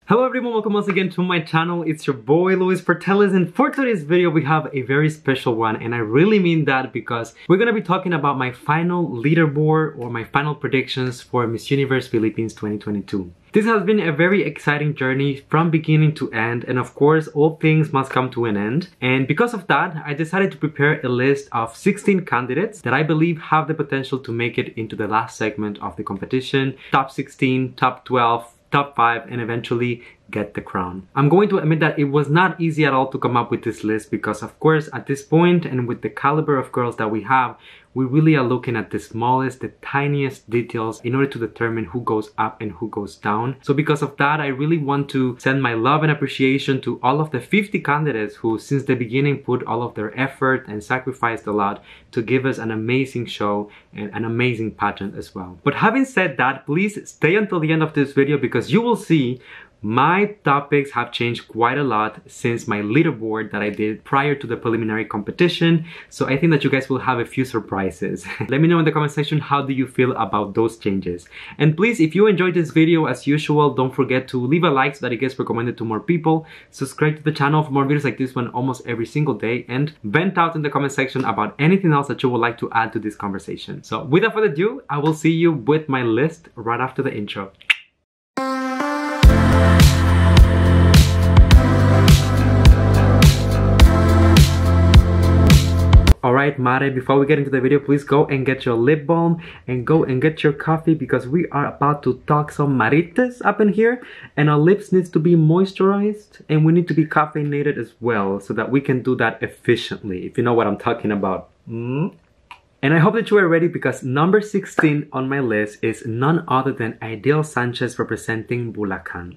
Hello everyone, welcome once again to my channel. It's your boy Luis Portelles, and for today's video we have a very special one, and I really mean that because we're gonna be talking about my final leaderboard or my final predictions for Miss Universe Philippines 2022. This has been a very exciting journey from beginning to end, and of course all things must come to an end. And because of that, I decided to prepare a list of 16 candidates that I believe have the potential to make it into the last segment of the competition. Top 16, top 12, top 5, and eventually get the crown. I'm going to admit that it was not easy at all to come up with this list because of course at this point and with the caliber of girls that we have, we really are looking at the smallest, the tiniest details in order to determine who goes up and who goes down. So because of that, I really want to send my love and appreciation to all of the 50 candidates who since the beginning put all of their effort and sacrificed a lot to give us an amazing show and an amazing pageant as well. But having said that, please stay until the end of this video because you will see my topics have changed quite a lot since my leaderboard that I did prior to the preliminary competition. So I think that you guys will have a few surprises. Let me know in the comment section how do you feel about those changes. And please, if you enjoyed this video as usual, don't forget to leave a like so that it gets recommended to more people. Subscribe to the channel for more videos like this one almost every single day, and vent out in the comment section about anything else that you would like to add to this conversation. So without further ado, I will see you with my list right after the intro. Alright, Mare, before we get into the video, please go and get your lip balm and go and get your coffee because we are about to talk some marites up in here, and our lips needs to be moisturized and we need to be caffeinated as well so that we can do that efficiently, if you know what I'm talking about. And I hope that you are ready because number 16 on my list is none other than Ideal Sanchez representing Bulacan.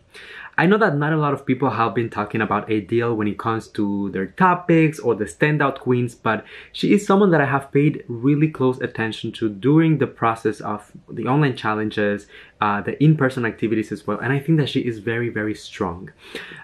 I know that not a lot of people have been talking about Ideal when it comes to their topics or the standout queens, but she is someone that I have paid really close attention to during the process of the online challenges, the in-person activities as well, and I think that she is very, very strong.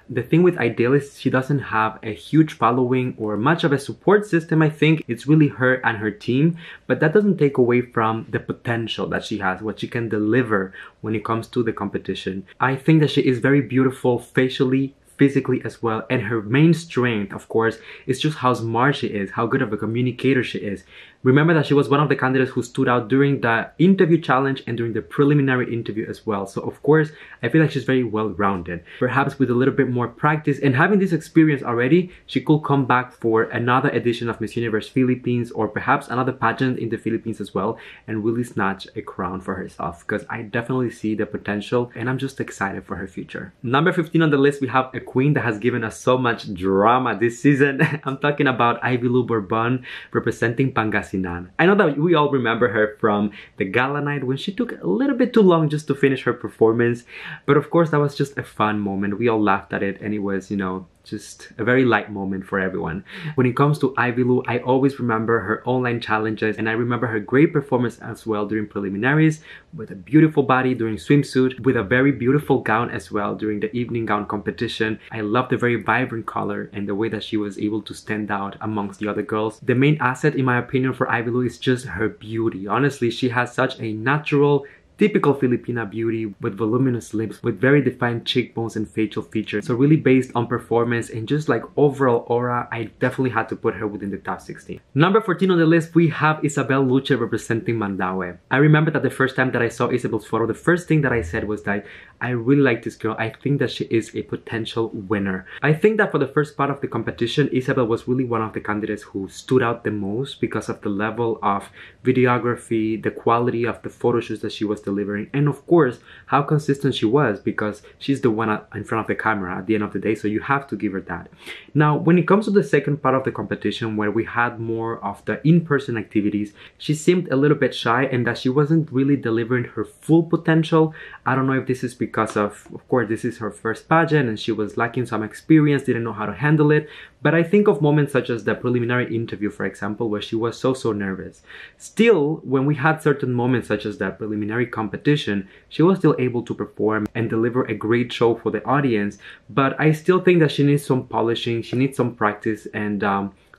The thing with Ideal is she doesn't have a huge following or much of a support system. I think it's really her and her team, but that doesn't take away from the potential that she has, what she can deliver when it comes to the competition. I think that she is very beautiful facially, physically as well, and her main strength, of course, is just how smart she is, how good of a communicator she is. Remember that she was one of the candidates who stood out during the interview challenge and during the preliminary interview as well. So of course, I feel like she's very well-rounded. Perhaps with a little bit more practice and having this experience already, she could come back for another edition of Miss Universe Philippines or perhaps another pageant in the Philippines as well and really snatch a crown for herself, because I definitely see the potential and I'm just excited for her future. Number 15 on the list, we have a queen that has given us so much drama this season. I'm talking about Isabel Lucha representing Pangasinan. I know that we all remember her from the gala night when she took a little bit too long just to finish her performance, but of course that was just a fun moment. We all laughed at it and it was, you know, just a very light moment for everyone. When it comes to Isabel, I always remember her online challenges, and I remember her great performance as well during preliminaries, with a beautiful body during swimsuit, with a very beautiful gown as well during the evening gown competition. I love the very vibrant color and the way that she was able to stand out amongst the other girls. The main asset in my opinion for Isabel is just her beauty. Honestly, she has such a natural, typical Filipina beauty with voluminous lips, with very defined cheekbones and facial features. So really based on performance and just like overall aura, I definitely had to put her within the top 16. Number 14 on the list, we have Isabel Lucha representing Mandaue. I remember that the first time that I saw Isabel's photo, the first thing that I said was that I really like this girl. I think that she is a potential winner. I think that for the first part of the competition, Isabel was really one of the candidates who stood out the most because of the level of videography, the quality of the photo shoots that she was delivering, and of course how consistent she was, because she's the one in front of the camera at the end of the day, so you have to give her that. Now when it comes to the second part of the competition, where we had more of the in-person activities, she seemed a little bit shy and that she wasn't really delivering her full potential. I don't know if this is because of course this is her first pageant and she was lacking some experience, didn't know how to handle it, but I think of moments such as the preliminary interview, for example, where she was so nervous. Still, when we had certain moments such as that preliminary competition, she was still able to perform and deliver a great show for the audience. But I still think that she needs some polishing, she needs some practice, and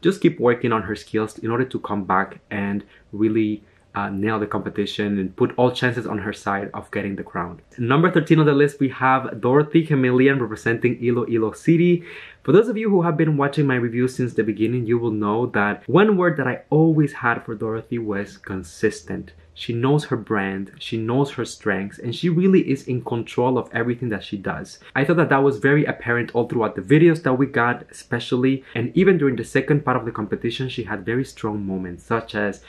just keep working on her skills in order to come back and really nail the competition and put all chances on her side of getting the crown. Number 13 on the list, we have Dorothy Chameleon representing Iloilo City. For those of you who have been watching my reviews since the beginning, you will know that one word that I always had for Dorothy was consistent. She knows her brand, she knows her strengths, and she really is in control of everything that she does. I thought that that was very apparent all throughout the videos that we got, especially, and even during the second part of the competition, she had very strong moments, such as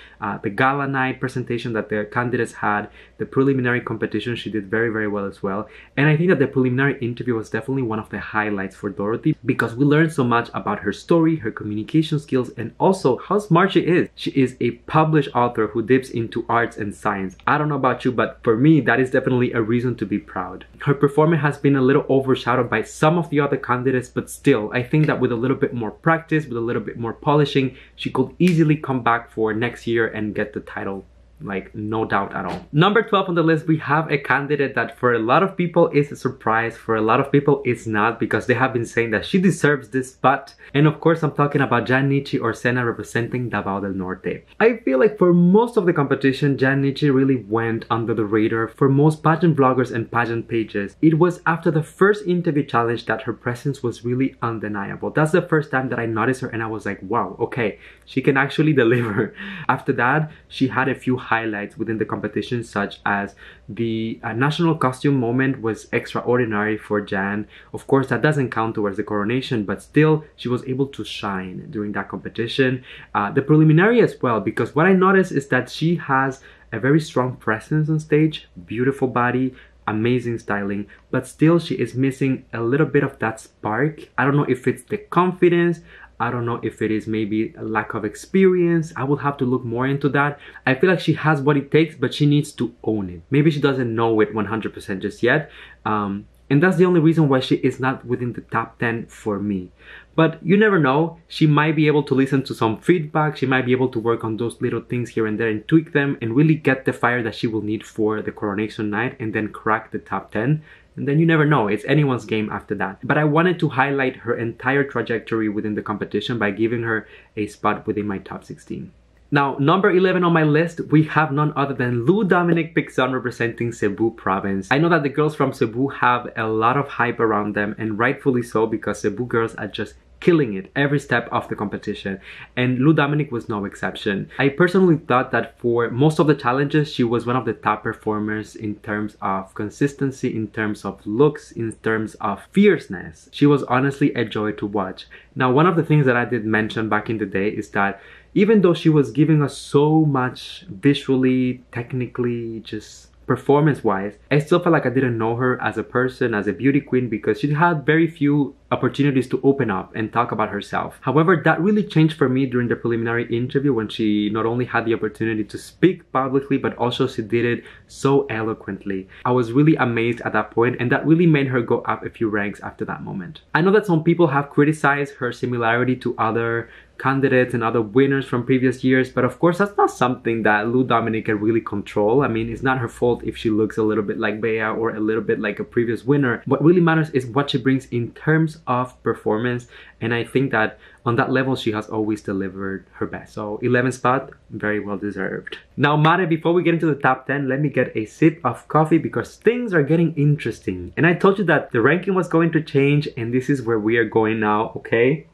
the gala night presentation that the candidates had, the preliminary competition, she did very, very well as well. And I think that the preliminary interview was definitely one of the highlights for Dorothy because we learned so much about her story, her communication skills, and also how smart she is. She is a published author who dips into arts and science. I don't know about you, but for me, that is definitely a reason to be proud. Her performance has been a little overshadowed by some of the other candidates, but still, I think that with a little bit more practice, with a little bit more polishing, she could easily come back for next year and get the title. Like, no doubt at all. Number 12 on the list, we have a candidate that for a lot of people is a surprise, for a lot of people it's not, because they have been saying that she deserves this spot. And of course, I'm talking about Jan Nichi or Sena representing Davao del Norte. I feel like for most of the competition, Jan Nichi really went under the radar for most pageant vloggers and pageant pages. It was after the first interview challenge that her presence was really undeniable. That's the first time that I noticed her and I was like, wow, okay, she can actually deliver. After that, she had a few highlights within the competition, such as the national costume moment was extraordinary for Jan. Of course, that doesn't count towards the coronation, but still she was able to shine during that competition. The preliminary as well, because what I noticed is that she has a very strong presence on stage, beautiful body, amazing styling, but still she is missing a little bit of that spark. I don't know if it's the confidence, I don't know if it is maybe a lack of experience. I will have to look more into that. I feel like she has what it takes, but she needs to own it. Maybe she doesn't know it 100% just yet. And that's the only reason why she is not within the top 10 for me. But you never know. She might be able to listen to some feedback. She might be able to work on those little things here and there and tweak them and really get the fire that she will need for the coronation night and then crack the top 10. And then you never know, it's anyone's game after that. But I wanted to highlight her entire trajectory within the competition by giving her a spot within my top 16. Now, number 11 on my list, we have none other than Dominic Pixon representing Cebu province. I know that the girls from Cebu have a lot of hype around them, and rightfully so, because Cebu girls are just killing it every step of the competition, and Dominic was no exception. I personally thought that for most of the challenges, she was one of the top performers in terms of consistency, in terms of looks, in terms of fierceness. She was honestly a joy to watch. Now, one of the things that I did mention back in the day is that even though she was giving us so much visually, technically, just performance-wise, I still felt like I didn't know her as a person, as a beauty queen, because she had very few opportunities to open up and talk about herself. However, that really changed for me during the preliminary interview when she not only had the opportunity to speak publicly, but also she did it so eloquently. I was really amazed at that point, and that really made her go up a few ranks after that moment. I know that some people have criticized her similarity to other candidates and other winners from previous years, but of course that's not something that Dominic can really control. I mean, it's not her fault if she looks a little bit like Bea or a little bit like a previous winner. What really matters is what she brings in terms of performance, and I think that on that level she has always delivered her best. So 11th spot, very well deserved. Now Mare, before we get into the top 10, let me get a sip of coffee because things are getting interesting. And I told you that the ranking was going to change, and this is where we are going now, okay?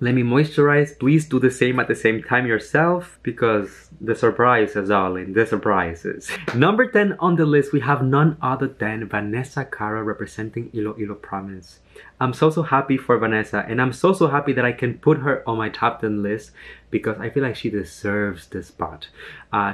Let me moisturize. Please do the same at the same time yourself, because the surprises, darling, the surprises. Number 10 on the list, we have none other than Vanessa Carra representing Iloilo province. I'm so happy for Vanessa, and I'm so happy that I can put her on my top 10 list because I feel like she deserves this spot.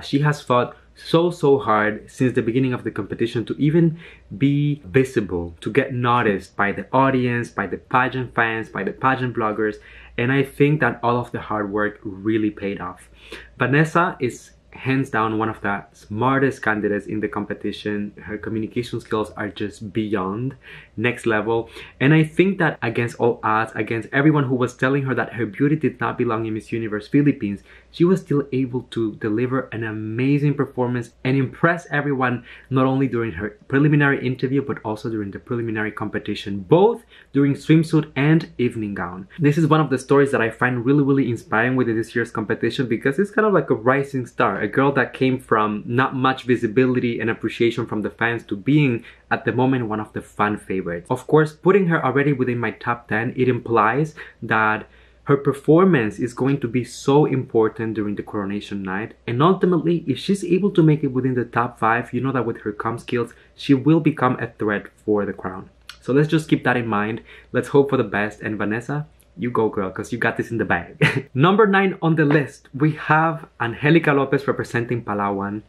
She has fought so hard since the beginning of the competition to even be visible, to get noticed by the audience, by the pageant fans, by the pageant bloggers, and I think that all of the hard work really paid off. Vanessa is hands down one of the smartest candidates in the competition. Her communication skills are just beyond, next level. And I think that against all odds, against everyone who was telling her that her beauty did not belong in Miss Universe Philippines, she was still able to deliver an amazing performance and impress everyone, not only during her preliminary interview but also during the preliminary competition, both during swimsuit and evening gown. This is one of the stories that I find really inspiring with this year's competition, because it's kind of like a rising star, a girl that came from not much visibility and appreciation from the fans to being at the moment one of the fan favorites. Of course, putting her already within my top 10, it implies that her performance is going to be so important during the coronation night, and ultimately if she's able to make it within the top 5, you know that with her comm skills she will become a threat for the crown. So let's just keep that in mind. Let's hope for the best, and Vanessa, you go girl, because you got this in the bag. Number 9 on the list, we have Angelica Lopez representing Palawan.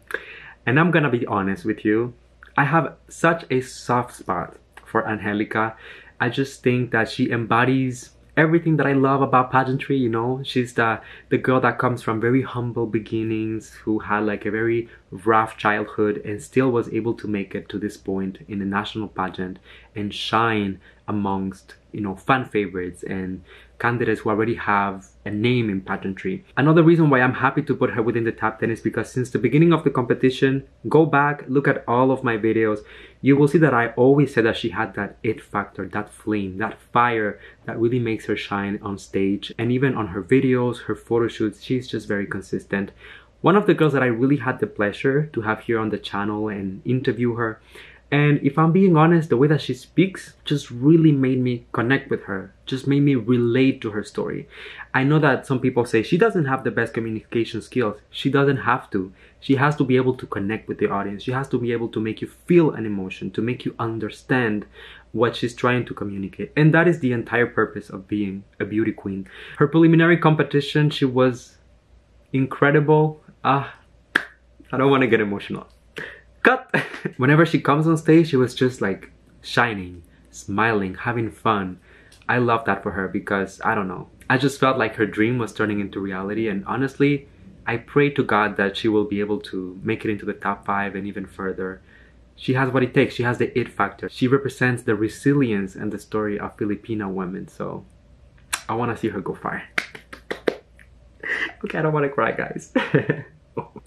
And I'm gonna be honest with you, I have such a soft spot for Angelica. I just think that she embodies everything that I love about pageantry, you know. She's the girl that comes from very humble beginnings, who had like a very rough childhood and still was able to make it to this point in the national pageant and shine amongst, you know, fan favorites and candidates who already have a name in pageantry. Another reason why I'm happy to put her within the top 10 is because since the beginning of the competition, go back, look at all of my videos, you will see that I always said that she had that it factor, that flame, that fire that really makes her shine on stage. And even on her videos, her photo shoots, she's just very consistent. One of the girls that I really had the pleasure to have here on the channel and interview her. And if I'm being honest, the way that she speaks just really made me connect with her, just made me relate to her story. I know that some people say she doesn't have the best communication skills. She doesn't have to. She has to be able to connect with the audience. She has to be able to make you feel an emotion, to make you understand what she's trying to communicate. And that is the entire purpose of being a beauty queen. Her preliminary competition, she was incredible. I don't want to get emotional. Cut! Whenever she comes on stage, she was just like shining, smiling, having fun. I love that for her because, I don't know, I just felt like her dream was turning into reality, and honestly, I pray to God that she will be able to make it into the top 5 and even further. She has what it takes. She has the it factor. She represents the resilience and the story of Filipino women, so I want to see her go far. Okay, I don't want to cry, guys.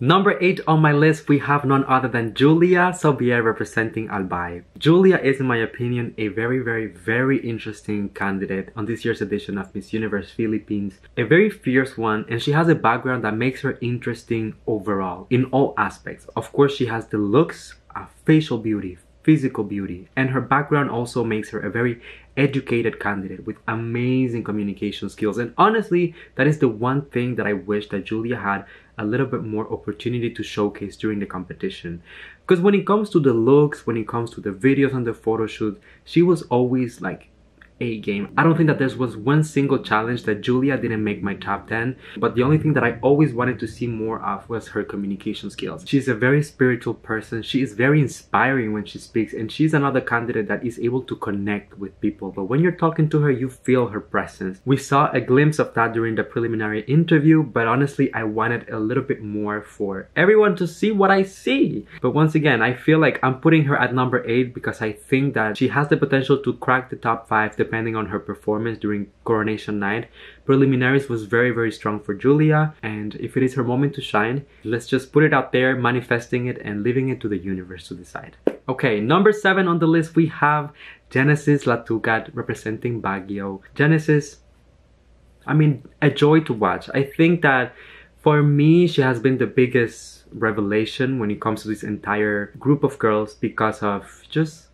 Number 8 on my list, we have none other than Julia Sobia representing Albay. Julia is, in my opinion, a very interesting candidate on this year's edition of Miss Universe Philippines. A very fierce one, and she has a background that makes her interesting overall, in all aspects. Of course, she has the looks, facial beauty, physical beauty, and her background also makes her a very educated candidate with amazing communication skills. And honestly, that is the one thing that I wish that Julia had a little bit more opportunity to showcase during the competition. Because when it comes to the looks, when it comes to the videos and the photo shoot, she was always like A game. I don't think that there was one single challenge that Julia didn't make my top 10, but the only thing that I always wanted to see more of was her communication skills. She's a very spiritual person. She is very inspiring when she speaks, and she's another candidate that is able to connect with people. But when you're talking to her, you feel her presence. We saw a glimpse of that during the preliminary interview, but honestly, I wanted a little bit more for everyone to see what I see. But once again, I feel like I'm putting her at number 8 because I think that she has the potential to crack the top 5 depending on her performance during coronation night. Preliminaries was very strong for Julia, and if it is her moment to shine, let's just put it out there, manifesting it and leaving it to the universe to decide. Okay, number 7 on the list, we have Genesis Latuca representing Baguio. Genesis, I mean, a joy to watch. I think that for me, she has been the biggest revelation when it comes to this entire group of girls because of just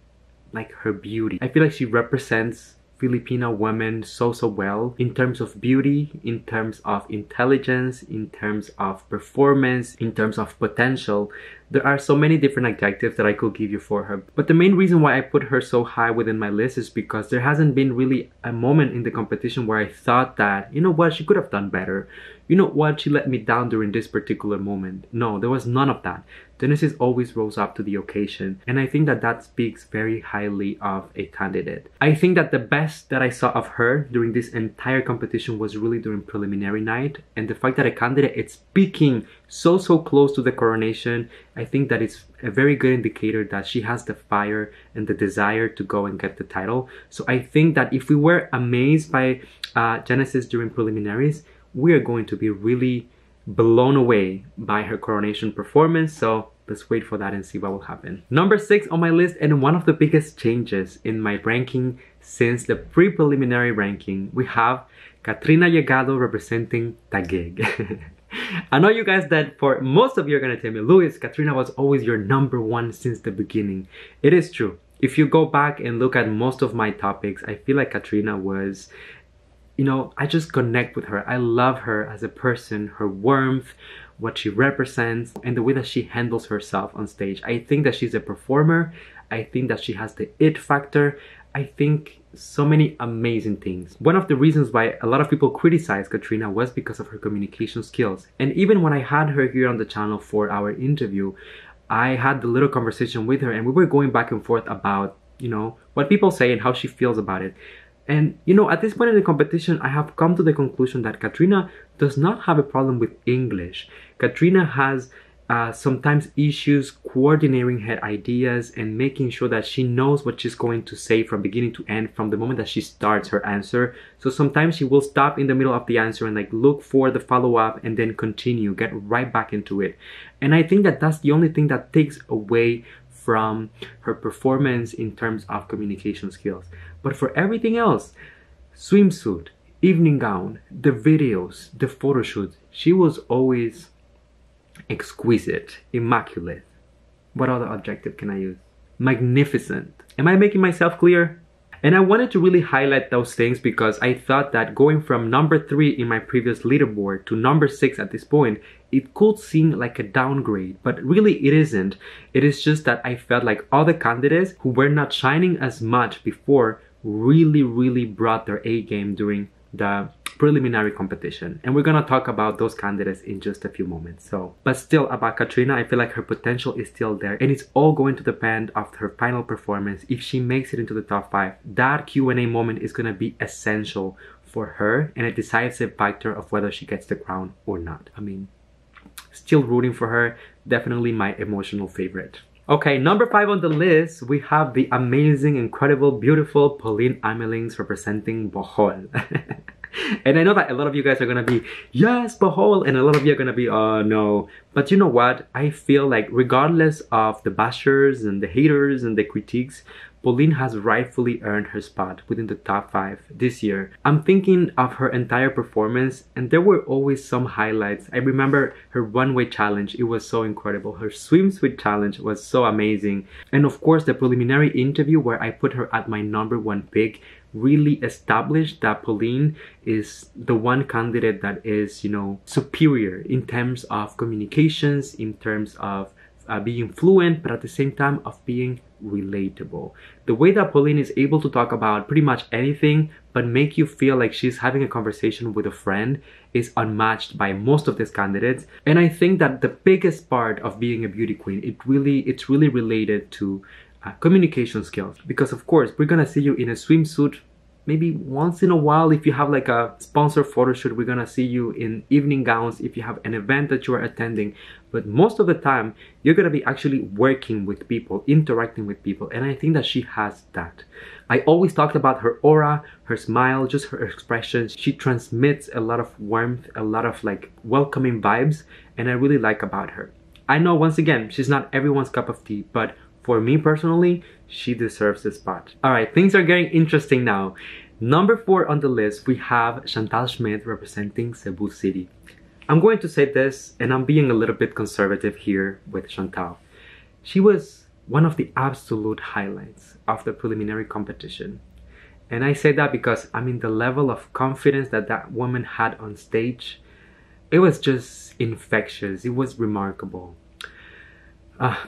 like her beauty. I feel like she represents Filipino women so well in terms of beauty, in terms of intelligence, in terms of performance, in terms of potential. There are so many different adjectives that I could give you for her, but the main reason why I put her so high within my list is because there hasn't been really a moment in the competition where I thought that, you know what, she could have done better. You know what, she let me down during this particular moment. No, there was none of that. Genesis always rose up to the occasion, and I think that that speaks very highly of a candidate. I think that the best that I saw of her during this entire competition was really during preliminary night, and the fact that a candidate is speaking so close to the coronation, I think that it's a very good indicator that she has the fire and the desire to go and get the title. So I think that if we were amazed by Genesis during preliminaries, we are going to be really blown away by her coronation performance. So let's wait for that and see what will happen. Number 6 on my list, and one of the biggest changes in my ranking since the pre-preliminary ranking, we have Katrina Yagado representing Taguig. I know you guys that for most of you are gonna tell me, Luis, Katrina was always your number 1 since the beginning. It is true. If you go back and look at most of my topics, I feel like Katrina was, you know, I just connect with her. I love her as a person, her warmth, what she represents, and the way that she handles herself on stage. I think that she's a performer. I think that she has the it factor. I think so many amazing things. One of the reasons why a lot of people criticize Katrina was because of her communication skills. And even when I had her here on the channel for our interview, I had the little conversation with her and we were going back and forth about, you know, what people say and how she feels about it. And, you know, at this point in the competition, I have come to the conclusion that Katrina does not have a problem with English. Katrina has sometimes issues coordinating her ideas and making sure that she knows what she's going to say from beginning to end from the moment that she starts her answer. So sometimes she will stop in the middle of the answer and like look for the follow-up and then continue, get right back into it. And I think that that's the only thing that takes away from her performance in terms of communication skills. But for everything else, swimsuit, evening gown, the videos, the photo shoots, she was always exquisite, immaculate. What other adjective can I use? Magnificent. Am I making myself clear? And I wanted to really highlight those things because I thought that going from number 3 in my previous leaderboard to number 6 at this point, it could seem like a downgrade, but really it isn't. It is just that I felt like other candidates who were not shining as much before really brought their A game during the preliminary competition, and we're gonna talk about those candidates in just a few moments. So, but still about Katrina, I feel like her potential is still there, and it's all going to depend of her final performance. If she makes it into the top 5, that Q&A moment is gonna be essential for her and a decisive factor of whether she gets the crown or not. I mean, still rooting for her, definitely my emotional favorite. Okay, number 5 on the list, we have the amazing, incredible, beautiful Pauline Amelings representing Bohol. And I know that a lot of you guys are gonna be, yes, Bohol, and a lot of you are gonna be, oh no. But you know what? I feel like regardless of the bashers and the haters and the critiques, Pauline has rightfully earned her spot within the top 5 this year. I'm thinking of her entire performance and there were always some highlights. I remember her runway challenge, it was so incredible. Her swimsuit challenge was so amazing. And of course the preliminary interview where I put her at my number 1 pick really established that Pauline is the one candidate that is, you know, superior in terms of communications, in terms of being fluent, but at the same time of being relatable. The way that Pauline is able to talk about pretty much anything but make you feel like she's having a conversation with a friend is unmatched by most of these candidates. And I think that the biggest part of being a beauty queen, it's really related to communication skills, because of course we're gonna see you in a swimsuit maybe once in a while. If you have like a sponsored photo shoot, we're gonna see you in evening gowns if you have an event that you are attending, but most of the time you're gonna be actually working with people, interacting with people, and I think that she has that. I always talked about her aura, her smile, just her expressions. She transmits a lot of warmth, a lot of like welcoming vibes, and I really like about her. I know once again she's not everyone's cup of tea, but for me personally, she deserves the spot. Alright, things are getting interesting now. Number 4 on the list, we have Chantal Schmidt representing Cebu City. I'm going to say this, and I'm being a little bit conservative here with Chantal. She was one of the absolute highlights of the preliminary competition. And I say that because, I mean, the level of confidence that that woman had on stage, it was just infectious. It was remarkable.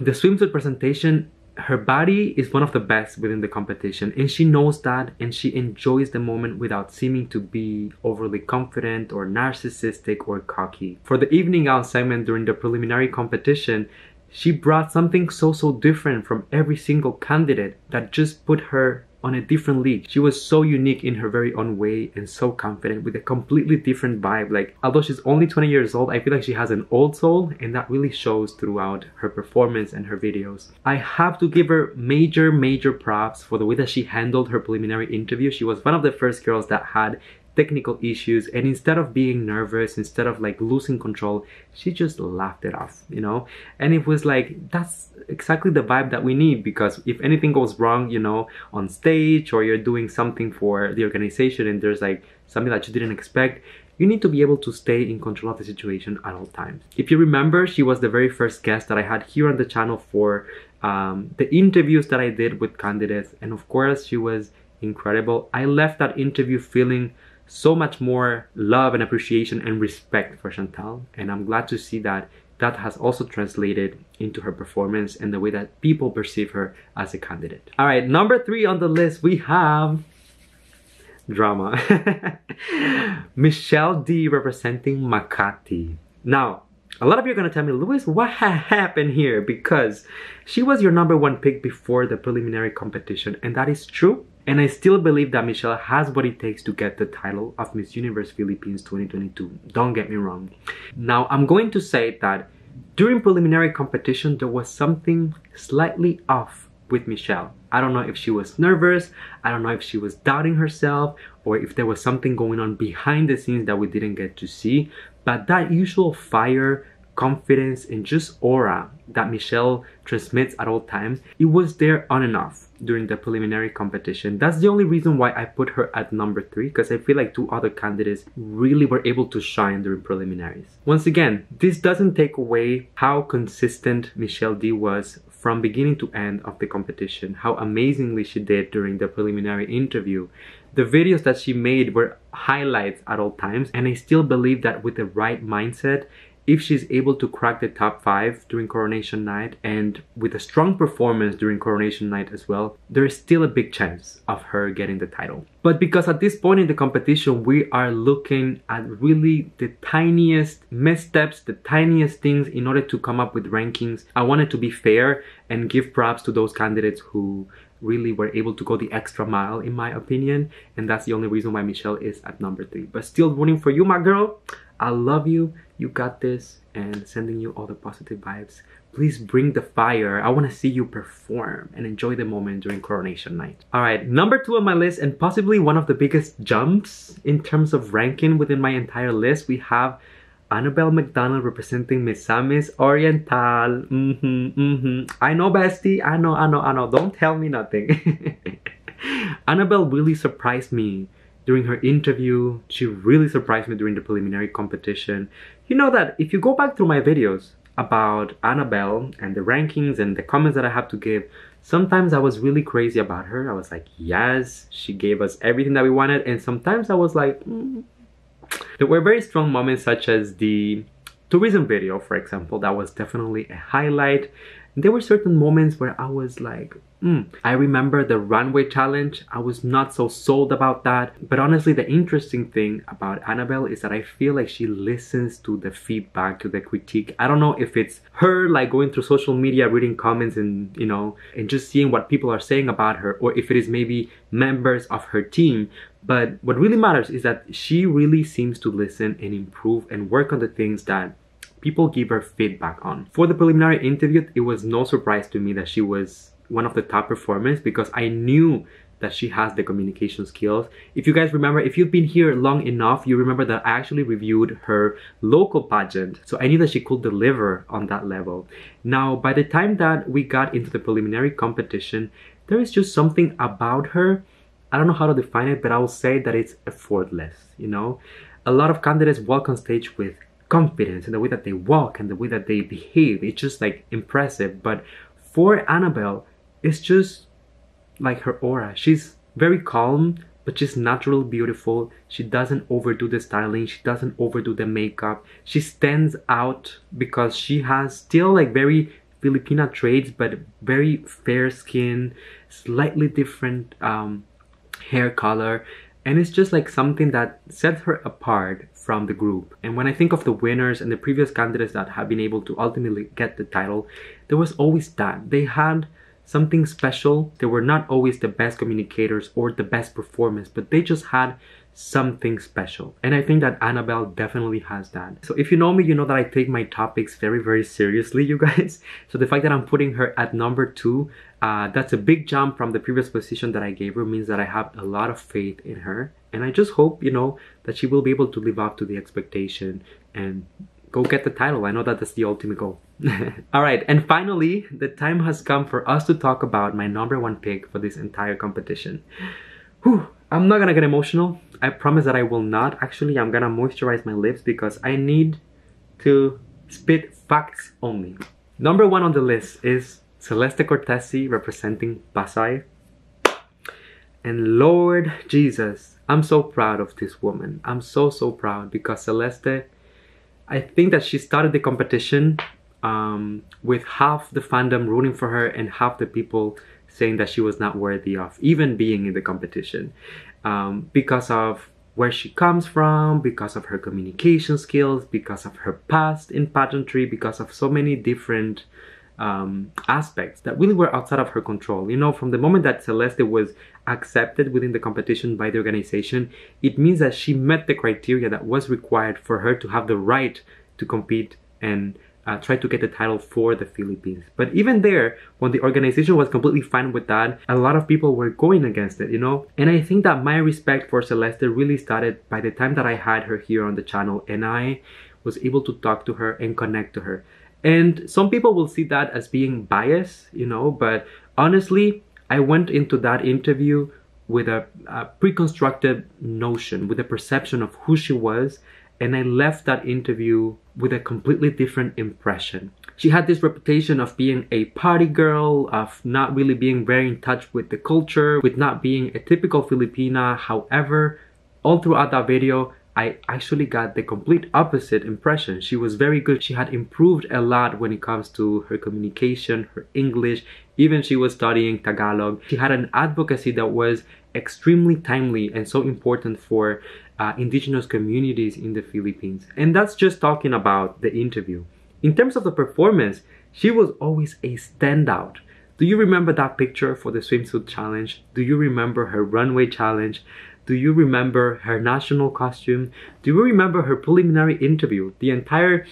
The swimsuit presentation, her body is one of the best within the competition, and she knows that, and she enjoys the moment without seeming to be overly confident or narcissistic or cocky. For the evening gown segment during the preliminary competition, she brought something so different from every single candidate that just put her on a different league. She was so unique in her very own way and so confident with a completely different vibe. Like, although she's only 20 years old, I feel like she has an old soul, and that really shows throughout her performance and her videos. I have to give her major props for the way that she handled her preliminary interview. She was one of the first girls that had technical issues, and instead of being nervous, instead of like losing control, she just laughed it off, you know. And it was like, that's exactly the vibe that we need, because if anything goes wrong, you know, on stage, or you're doing something for the organization and there's like something that you didn't expect, you need to be able to stay in control of the situation at all times. If you remember, she was the very first guest that I had here on the channel for the interviews that I did with candidates, and of course she was incredible. I left that interview feeling so much more love and appreciation and respect for Chantal, and I'm glad to see that that has also translated into her performance and the way that people perceive her as a candidate. All right, number 3 on the list, we have drama. Michelle D representing Makati. Now, a lot of you are gonna tell me, Luis, what happened here? Because she was your number 1 pick before the preliminary competition, and that is true. And I still believe that Michelle has what it takes to get the title of Miss Universe Philippines 2022. Don't get me wrong. Now, I'm going to say that during preliminary competition, there was something slightly off with Michelle. I don't know if she was nervous, I don't know if she was doubting herself, or if there was something going on behind the scenes that we didn't get to see. But that usual fire, confidence, and just aura that Michelle transmits at all times, it was there on and off during the preliminary competition. That's the only reason why I put her at number 3, because I feel like 2 other candidates really were able to shine during preliminaries. Once again, this doesn't take away how consistent Michelle D was from beginning to end of the competition, how amazingly she did during the preliminary interview. The videos that she made were highlights at all times, and I still believe that with the right mindset, if she's able to crack the top 5 during coronation night, and with a strong performance during coronation night as well, there is still a big chance of her getting the title. But because at this point in the competition, we are looking at really the tiniest missteps, the tiniest things in order to come up with rankings, I wanted to be fair and give props to those candidates who really were able to go the extra mile, in my opinion. And that's the only reason why Michelle is at number 3. But still rooting for you, my girl. I love you. You got this, and sending you all the positive vibes. Please bring the fire. I want to see you perform and enjoy the moment during coronation night. All right, number 2 on my list, and possibly one of the biggest jumps in terms of ranking within my entire list, we have Annabelle McDonald representing Misamis Oriental. I know, bestie. I know. Don't tell me nothing. Annabelle really surprised me during her interview. She really surprised me during the preliminary competition. You know that if you go back through my videos about Annabelle and the rankings and the comments that I have to give, sometimes I was really crazy about her. I was like, yes, she gave us everything that we wanted. And sometimes I was like, There were very strong moments, such as the tourism video, for example. That was definitely a highlight. There were certain moments where I was like, I remember the runway challenge. I was not so sold about that. But honestly, the interesting thing about Annabelle is that I feel like she listens to the feedback, to the critique. I don't know if it's her like going through social media, reading comments and, you know, and just seeing what people are saying about her, or if it is maybe members of her team. But what really matters is that she really seems to listen and improve and work on the things that people give her feedback on. For the preliminary interview, it was no surprise to me that she was one of the top performers, because I knew that she has the communication skills. If you guys remember, if you've been here long enough, you remember that I actually reviewed her local pageant. So I knew that she could deliver on that level. Now, by the time that we got into the preliminary competition, there is just something about her. I don't know how to define it, but I will say that it's effortless, you know? A lot of candidates walk on stage with confidence in the way that they walk and the way that they behave. It's just like impressive. But for Annabelle, it's just like her aura. She's very calm, but she's naturally beautiful. She doesn't overdo the styling. She doesn't overdo the makeup. She stands out because she has still like very Filipina traits, but very fair skin, slightly different hair color. And it's just like something that sets her apart from the group. And when I think of the winners and the previous candidates that have been able to ultimately get the title, there was always that. They had something special. They were not always the best communicators or the best performers, but they just had something special. And I think that Annabelle definitely has that. So if you know me, you know that I take my topics very, very seriously, you guys. So the fact that I'm putting her at number 2, that's a big jump from the previous position that I gave her, means that I have a lot of faith in her. And I just hope, you know, that she will be able to live up to the expectation and go get the title. I know that that's the ultimate goal. Alright, and finally, the time has come for us to talk about my number 1 pick for this entire competition. Whew, I'm not gonna get emotional. I promise that I will not. Actually, I'm gonna moisturize my lips because I need to spit facts only. Number 1 on the list is Celeste Cortesi representing Pasay. And Lord Jesus, I'm so proud of this woman. I'm so proud because Celeste, I think that she started the competition with half the fandom rooting for her and half the people saying that she was not worthy of even being in the competition, because of where she comes from, because of her communication skills, because of her past in pageantry, because of so many different aspects that really were outside of her control. You know, from the moment that Celeste was accepted within the competition by the organization, it means that she met the criteria that was required for her to have the right to compete and try to get the title for the Philippines. But even there, when the organization was completely fine with that, a lot of people were going against it, you know? And I think that my respect for Celeste really started by the time that I had her here on the channel and I was able to talk to her and connect to her. And some people will see that as being biased, you know, but honestly, I went into that interview with a pre-constructed notion, with a perception of who she was, and I left that interview with a completely different impression. She had this reputation of being a party girl, of not really being very in touch with the culture, with not being a typical Filipina. However, all throughout that video, I actually got the complete opposite impression. She was very good. She had improved a lot when it comes to her communication, her English, even she was studying Tagalog. She had an advocacy that was extremely timely and so important for indigenous communities in the Philippines. And that's just talking about the interview. In terms of the performance, she was always a standout. Do you remember that picture for the swimsuit challenge? Do you remember her runway challenge? Do you remember her national costume? Do you remember her preliminary interview? The entire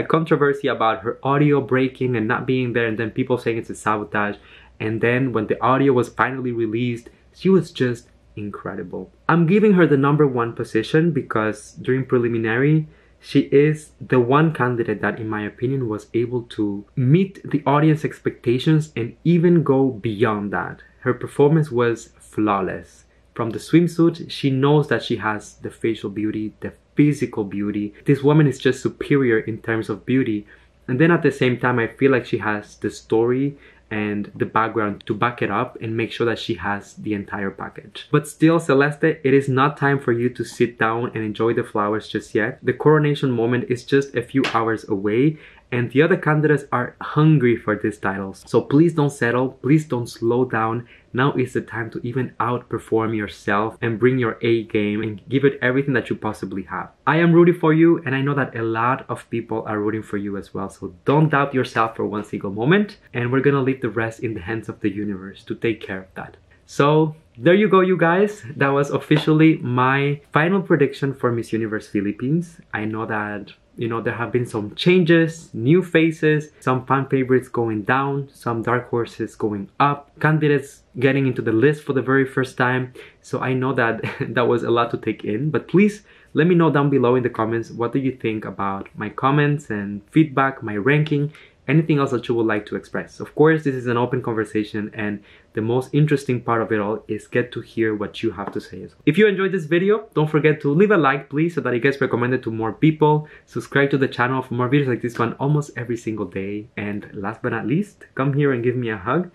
controversy about her audio breaking and not being there, and then people saying it's a sabotage. And then when the audio was finally released, she was just incredible. I'm giving her the number 1 position because during preliminary, she is the one candidate that, in my opinion, was able to meet the audience expectations and even go beyond that. Her performance was flawless. From the swimsuit, she knows that she has the facial beauty, the physical beauty. This woman is just superior in terms of beauty. And then at the same time, I feel like she has the story and the background to back it up and make sure that she has the entire package. But still, Celeste, it is not time for you to sit down and enjoy the flowers just yet. The coronation moment is just a few hours away, and the other candidates are hungry for these titles. So please don't settle, please don't slow down. Now is the time to even outperform yourself and bring your A game and give it everything that you possibly have. I am rooting for you, and I know that a lot of people are rooting for you as well. So don't doubt yourself for one single moment, and we're gonna leave the rest in the hands of the universe to take care of that. So there you go, you guys. That was officially my final prediction for Miss Universe Philippines. I know that, you know, there have been some changes, new faces, some fan favorites going down, some dark horses going up, candidates getting into the list for the very first time. So I know that that was a lot to take in, but please let me know down below in the comments, what do you think about my comments and feedback, my ranking, anything else that you would like to express. Of course, this is an open conversation, and the most interesting part of it all is get to hear what you have to say as well. If you enjoyed this video, don't forget to leave a like, please, so that it gets recommended to more people. Subscribe to the channel for more videos like this one almost every single day. And last but not least, come here and give me a hug.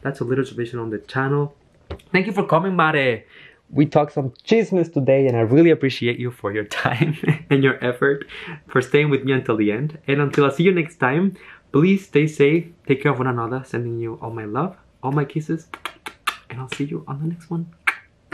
That's a little tradition on the channel. Thank you for coming, Mare. We talked some chismes today, and I really appreciate you for your time and your effort, for staying with me until the end. And until I see you next time, please stay safe, take care of one another, sending you all my love, all my kisses, and I'll see you on the next one.